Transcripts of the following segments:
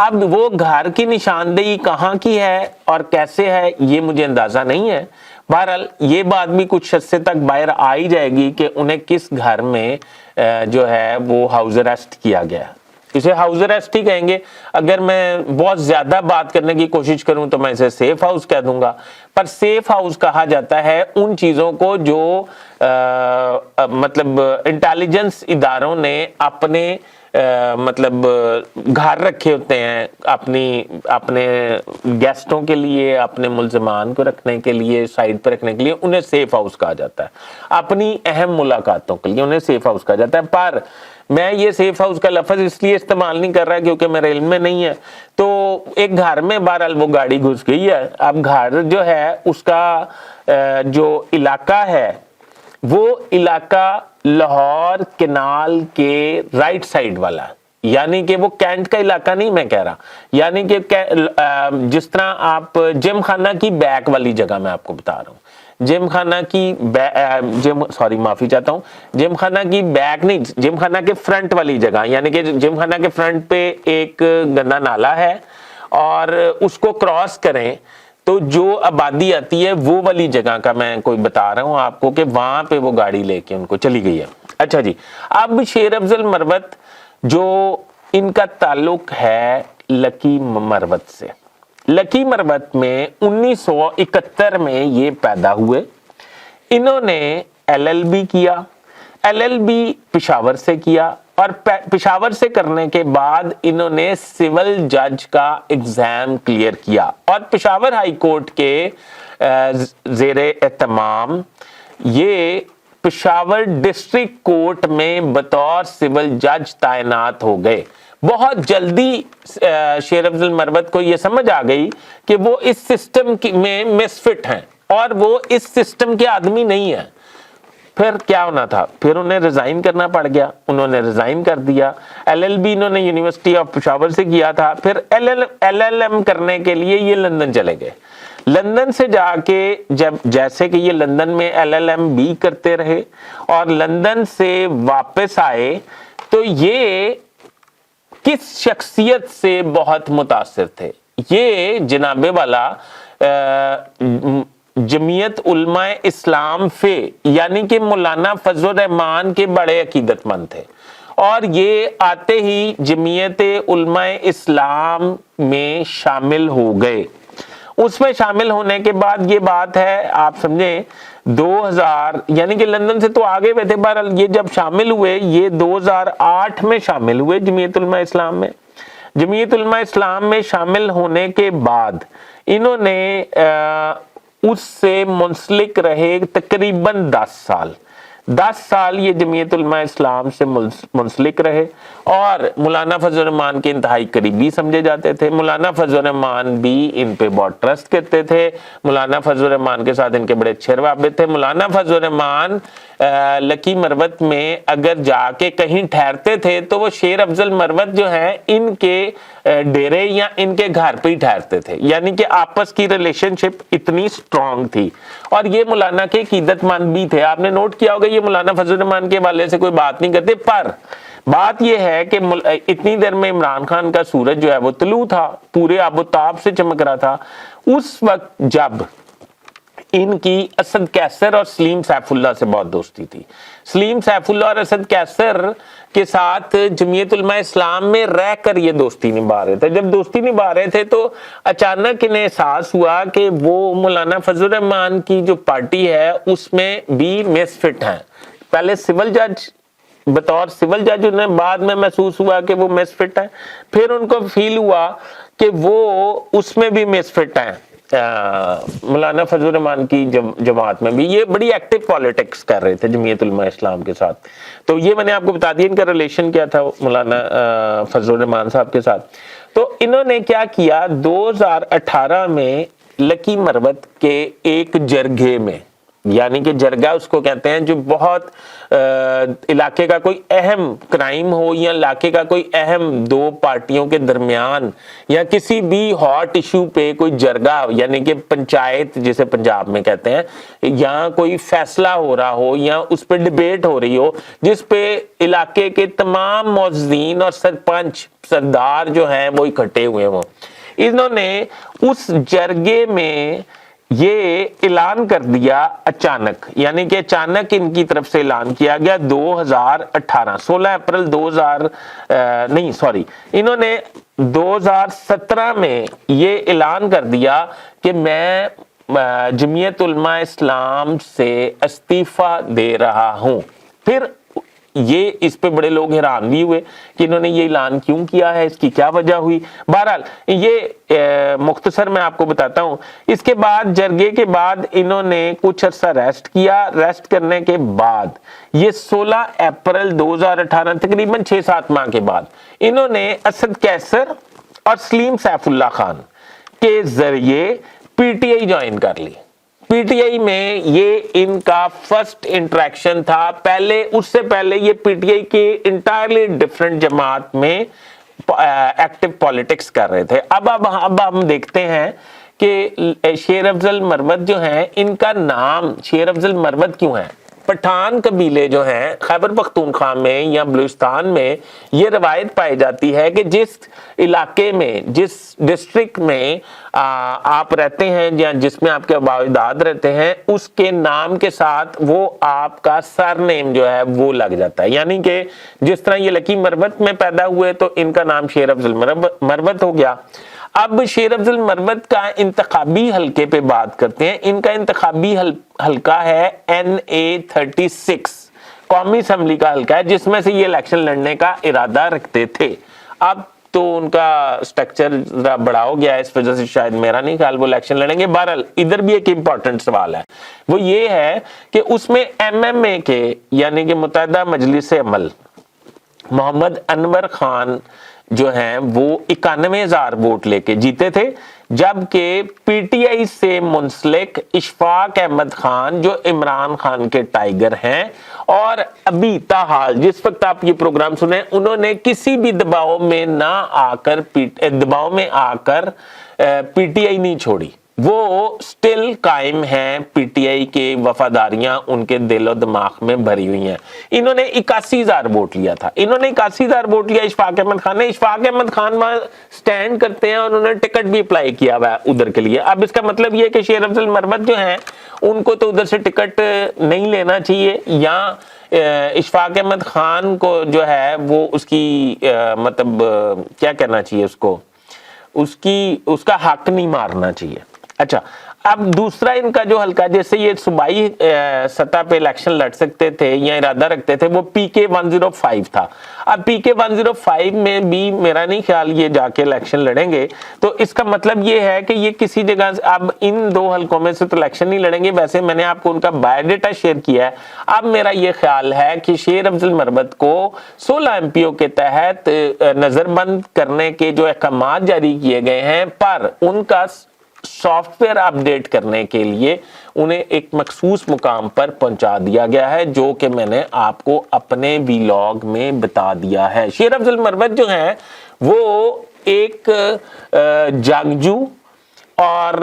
اب وہ گھر کی نشاندہی کہاں کی ہے اور کیسے ہے یہ مجھے اندازہ نہیں ہے. بہرحال یہ بات بھی کچھ عرصے تک باہر آ ہی جائے گی کہ انہیں کس گھر میں جو ہے وہ ہاؤس اریسٹ کیا گیا. اسے ہاؤس اریسٹ ہی کہیں گے. اگر میں بہت زیادہ بات کرنے کی کوشش کروں تو میں اسے سیف ہاؤس کہہ دوں گا. پر سیف ہاؤس کہا جاتا ہے ان چیزوں کو جو مطلب انٹیلیجنس اداروں نے اپنے مطلب گھر رکھے ہوتے ہیں اپنے گیسٹوں کے لیے, اپنے ملزمان کو رکھنے کے لیے, سائڈ پہ رکھنے کے لیے, انہیں سیف ہاؤس کہا جاتا ہے. اپنی اہم ملاقاتوں کے لیے انہیں سیف ہاؤس کہا جاتا ہے. پر میں یہ سیف ہاؤس کا لفظ اس لیے استعمال نہیں کر رہا کیونکہ میرے علم میں نہیں ہے. تو ایک گھر میں بہرحال وہ گاڑی گھس گئی ہے. اب گھر جو ہے اس کا جو علاقہ ہے وہ علاقہ لاہور کینال کے رائٹ سائڈ والا ہے, یعنی کہ وہ کینٹ کا علاقہ نہیں میں کہہ رہا, یعنی کہ جس طرح آپ جم خانہ کی بیک والی جگہ میں آپ کو بتا رہا ہوں. جم خانہ کی معافی چاہتا ہوں, جم خانہ کی بیک نہیں, جم خانہ کے فرنٹ والی جگہ, یعنی کہ جم خانہ کے فرنٹ پہ ایک گندا نالا ہے اور اس کو کراس کریں تو جو آبادی آتی ہے وہ والی جگہ کا میں کوئی بتا رہا ہوں آپ کو کہ وہاں پہ وہ گاڑی لے کے ان کو چلی گئی ہے. اچھا جی, اب شیر افضل مروت جو ان کا تعلق ہے لکی مروت سے. لکی مروت میں 1971 میں یہ پیدا ہوئے. انہوں نے LLB کیا, LLB پشاور سے کیا اور پشاور سے کرنے کے بعد انہوں نے سول جج کا ایگزام کلیئر کیا اور پشاور ہائی کورٹ کے زیر اہتمام یہ پشاور ڈسٹرکٹ کورٹ میں بطور سول جج تعینات ہو گئے. بہت جلدی شیر افضل مروت کو یہ سمجھ آ گئی کہ وہ اس سسٹم میں مس فٹ ہیں اور وہ اس سسٹم کے آدمی نہیں ہیں. پھر کیا ہونا تھا, پھر انہیں ریزائن کرنا پڑ گیا. انہوں نے ریزائن کر دیا. LLB انہوں نے یونیورسٹی آف پشاور سے کیا تھا. پھر LLM کرنے کے لیے یہ لندن چلے گئے. لندن سے جا کے جیسے کہ یہ لندن میں LLM بھی کرتے رہے اور لندن سے واپس آئے تو یہ کس شخصیت سے بہت متاثر تھے. یہ جناب والا جمعیت علماء اسلام فے یعنی کہ مولانا فضل الرحمان کے بڑے عقیدت مند تھے اور یہ آتے ہی جمعیت علماء اسلام میں شامل ہو گئے. اس میں شامل ہونے کے بعد یہ بات ہے آپ سمجھیں 2000 یعنی کہ لندن سے تو آگے ہوئے تھے. بہرحال یہ جب شامل ہوئے یہ 2008 میں شامل ہوئے جمعیت علماء اسلام میں. جمعیت علماء اسلام میں شامل ہونے کے بعد انہوں نے اس سے منسلک رہے تقریباً 10 سال یہ جمعیت علماء اسلام سے منسلک رہے اور مولانا فضل الرحمان کے انتہائی قریبی سمجھے جاتے تھے. مولانا فضل الرحمان بھی ان پہ بہت ٹرسٹ کرتے تھے. مولانا فضل الرحمان کے ساتھ ان کے بڑے اچھے روابط تھے. مولانا فضل الرحمان لکی مروت میں اگر جا کے کہیں ٹھہرتے تھے تو وہ شیر افضل مروت جو ہیں ان کے ڈیرے یا ان کے گھر پہ ہی ٹھہرتے تھے, یعنی کہ آپس کی ریلیشن شپ اتنی سٹرونگ تھی. اور یہ مولانا کے عقیدت مند بھی تھے. آپ نے نوٹ کیا ہوگا یہ مولانا فضل الرحمان کے حوالے سے کوئی بات نہیں کرتے. پر بات یہ ہے کہ اتنی دیر میں عمران خان کا سورج جو ہے وہ طلوع تھا, پورے آب و تاب سے چمک رہا تھا. اس وقت جب ان کی اسد کیسر اور سلیم سیف اللہ سے بہت دوستی تھی. سلیم سیف اللہ اور اسد کیسر کے ساتھ جمعیت علماء اسلام میں رہ کر یہ دوستی نبھا رہے تھے. جب دوستی نبھا رہے تھے تو اچانک انہیں احساس ہوا کہ وہ مولانا فضل الرحمان کی جو پارٹی ہے اس میں بھی مس فٹ ہیں. پہلے سول جج بطور سول جج انہیں بعد میں محسوس ہوا کہ وہ مس فٹ ہیں. پھر ان کو فیل ہوا کہ وہ اس میں بھی مس فٹ ہیں مولانا فضل الرحمان کی جماعت میں بھی. یہ بڑی ایکٹیو پالیٹکس کر رہے تھے جمعیت علماء اسلام کے ساتھ. تو یہ میں نے آپ کو بتا دیا ان کا ریلیشن کیا تھا مولانا فضل الرحمان صاحب کے ساتھ. تو انہوں نے کیا کیا 2018 میں لکی مروت کے ایک جرگے میں یعنی کہ جرگہ اس کو کہتے ہیں جو بہت علاقے کا کوئی اہم کرائم ہو یا علاقے کا کوئی اہم دو پارٹیوں کے درمیان یا کسی بھی ہاٹ ایشو پہ کوئی جرگہ یعنی کہ پنچایت جسے پنجاب میں کہتے ہیں یا کوئی فیصلہ ہو رہا ہو یا اس پہ ڈیبیٹ ہو رہی ہو جس پہ علاقے کے تمام معززین اور سرپنچ سردار جو ہیں وہ اکٹھے ہوئے ہوں. انہوں نے اس جرگے میں یہ اعلان کر دیا اچانک, یعنی کہ اچانک ان کی طرف سے اعلان کیا گیا 2018 16 اپریل 2017 میں یہ اعلان کر دیا کہ میں جمعیت علماء اسلام سے استعفیٰ دے رہا ہوں. پھر یہ اس پہ بڑے لوگ حیران بھی ہوئے کہ انہوں نے یہ اعلان کیوں کیا ہے, اس کی کیا وجہ ہوئی. بہرحال یہ مختصر میں آپ کو بتاتا ہوں. اس کے بعد جرگے کے بعد انہوں نے کچھ عرصہ ریسٹ کیا. ریسٹ کرنے کے بعد یہ 16 اپریل 2018 تقریباً 6-7 ماہ کے بعد انہوں نے اسد کیسر اور سلیم سیف اللہ خان کے ذریعے پی ٹی آئی جوائن کر لی. پی ٹی آئی میں یہ ان کا فرسٹ انٹریکشن تھا. اس سے پہلے یہ پی ٹی آئی کے انٹائرلی ڈفرنٹ جماعت میں ایکٹیو پالیٹکس کر رہے تھے. اب ہم دیکھتے ہیں کہ شیر افضل مروت جو ہیں, ان کا نام شیر افضل مروت کیوں ہے. پٹھان قبیلے جو ہیں خیبر پختونخوا میں یا بلوچستان میں یہ روایت پائی جاتی ہے کہ جس علاقے میں جس ڈسٹرکٹ میں آپ رہتے ہیں یا جس میں آپ کے آباء و اجداد رہتے ہیں اس کے نام کے ساتھ وہ آپ کا سر نیم جو ہے وہ لگ جاتا ہے. یعنی کہ جس طرح یہ لکی مروت میں پیدا ہوئے تو ان کا نام شیر افضل مروت ہو گیا. اب شیر افضل مروت کا انتخابی حلقے پہ بات کرتے ہیں. ان کا انتخابی حلقہ ہے NA36 قومی اسمبلی کا حلقہ ہے جس میں سے یہ الیکشن لڑنے کا ارادہ رکھتے تھے. اب تو ان کا سٹرکچر بڑا ہو گیا ہے, اس وجہ سے شاید میرا نہیں خیال وہ الیکشن لڑیں گے. بہرحال ادھر بھی ایک امپورٹنٹ سوال ہے, وہ یہ ہے کہ اس میں MMA کے یعنی کہ متحدہ مجلس عمل محمد انور خان جو ہیں وہ 91,000 ووٹ لے کے جیتے تھے, جبکہ پی ٹی آئی سے منسلک اشفاق احمد خان جو عمران خان کے ٹائیگر ہیں اور ابھی تاحال جس وقت آپ یہ پروگرام سنیں انہوں نے کسی بھی دباؤ میں آ کر پی ٹی آئی نہیں چھوڑی. وہ سٹل قائم ہیں, پی ٹی آئی کے وفاداریاں ان کے دل و دماغ میں بھری ہوئی ہیں. انہوں نے 81,000 ووٹ لیا تھا. انہوں نے 81,000 ووٹ لیا اشفاق احمد خان نے. اشفاق احمد خان وہاں سٹینڈ کرتے ہیں اور انہوں نے ٹکٹ بھی اپلائی کیا ہوا ہے ادھر کے لیے. اب اس کا مطلب یہ کہ شیر افضل مروت جو ہیں ان کو تو ادھر سے ٹکٹ نہیں لینا چاہیے, یا اشفاق احمد خان کو جو ہے وہ اس کی مطلب کیا کہنا چاہیے, اس کا حق نہیں مارنا چاہیے. اچھا, اب دوسرا ان کا جو حلقہ جیسے یہ صوبائی سطح پہ الیکشن لڑ سکتے تھے یا ارادہ رکھتے تھے وہ PK 105 تھا. اب PK 105 میں بھی میرا نہیں خیال یہ جا کے الیکشن لڑیں گے. تو اس کا مطلب یہ ہے کہ یہ کسی جگہ اب ان دو حلقوں میں سے تو الیکشن نہیں لڑیں گے. ویسے میں نے آپ کو ان کا بایو ڈیٹا شیئر کیا ہے. اب میرا یہ خیال ہے کہ شیر افضل مروت کو 16 MPO کے تحت نظر بند کرنے کے جو احکامات جاری کیے گئے ہیں پر ان کا سافٹ ویئر اپڈیٹ کرنے کے لیے انہیں ایک مخصوص مقام پر پہنچا دیا گیا ہے, جو کہ میں نے آپ کو اپنے ویلاگ میں بتا دیا ہے. شیر افضل مروت جو ہیں وہ ایک جنگجو اور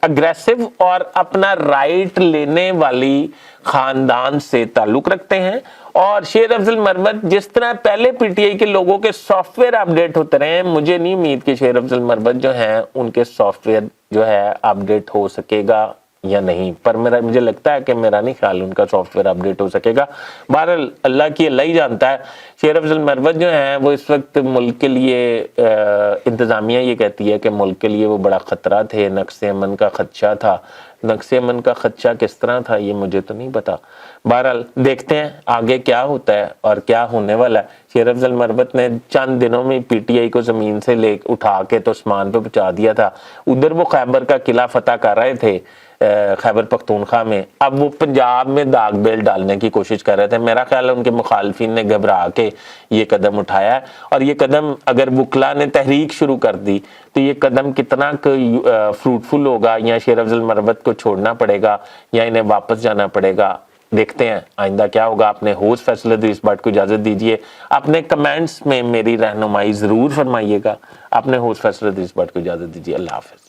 اگریسو اور اپنا رائٹ لینے والی خاندان سے تعلق رکھتے ہیں. اور شیر افضل مروت جس طرح پہلے پی ٹی آئی کے لوگوں کے سافٹ ویئر اپڈیٹ ہوتے رہے ہیں, مجھے نہیں امید کہ شیر افضل مروت جو ہیں ان کے سافٹ ویئر جو ہے اپڈیٹ ہو سکے گا یا نہیں, پر مجھے لگتا ہے کہ میرا نہیں خیال ان کا سافٹ ویئر اپڈیٹ ہو سکے گا. بہرحال اللہ ہی جانتا ہے. شیر افضل مروت جو ہیں وہ اس وقت ملک کے لیے انتظامیہ یہ کہتی ہے کہ ملک کے لیے وہ بڑا خطرہ تھے, نقص امن کا خدشہ تھا. نقص امن کا خدشہ کس طرح تھا یہ مجھے تو نہیں پتا. بہرحال دیکھتے ہیں آگے کیا ہوتا ہے اور کیا ہونے والا ہے. شیر افضل مروت نے چند دنوں میں پی ٹی آئی کو زمین سے اٹھا کے تو اسمان پہ پہنچا دیا تھا. ادھر وہ خیبر کا قلعہ فتح کر رہے تھے خیبر پختونخوا میں، اب وہ پنجاب میں داغ بیل ڈالنے کی کوشش کر رہے تھے. میرا خیال ہے ان کے مخالفین نے گھبرا کے یہ قدم اٹھایا ہے، اور یہ قدم اگر وکلا نے تحریک شروع کر دی تو یہ قدم کتنا فروٹفل ہوگا، یا شیر افضل مروت کو چھوڑنا پڑے گا یا انہیں واپس جانا پڑے گا، دیکھتے ہیں آئندہ کیا ہوگا. اپنے ہوسٹ فیصل ادریس بٹ کو اجازت دیجیے، اپنے کمنٹس میں میری رہنمائی ضرور فرمائیے گا. اپنے ہوسٹ فیصل ادریس بٹ کو اجازت دیجیے. اللہ حافظ.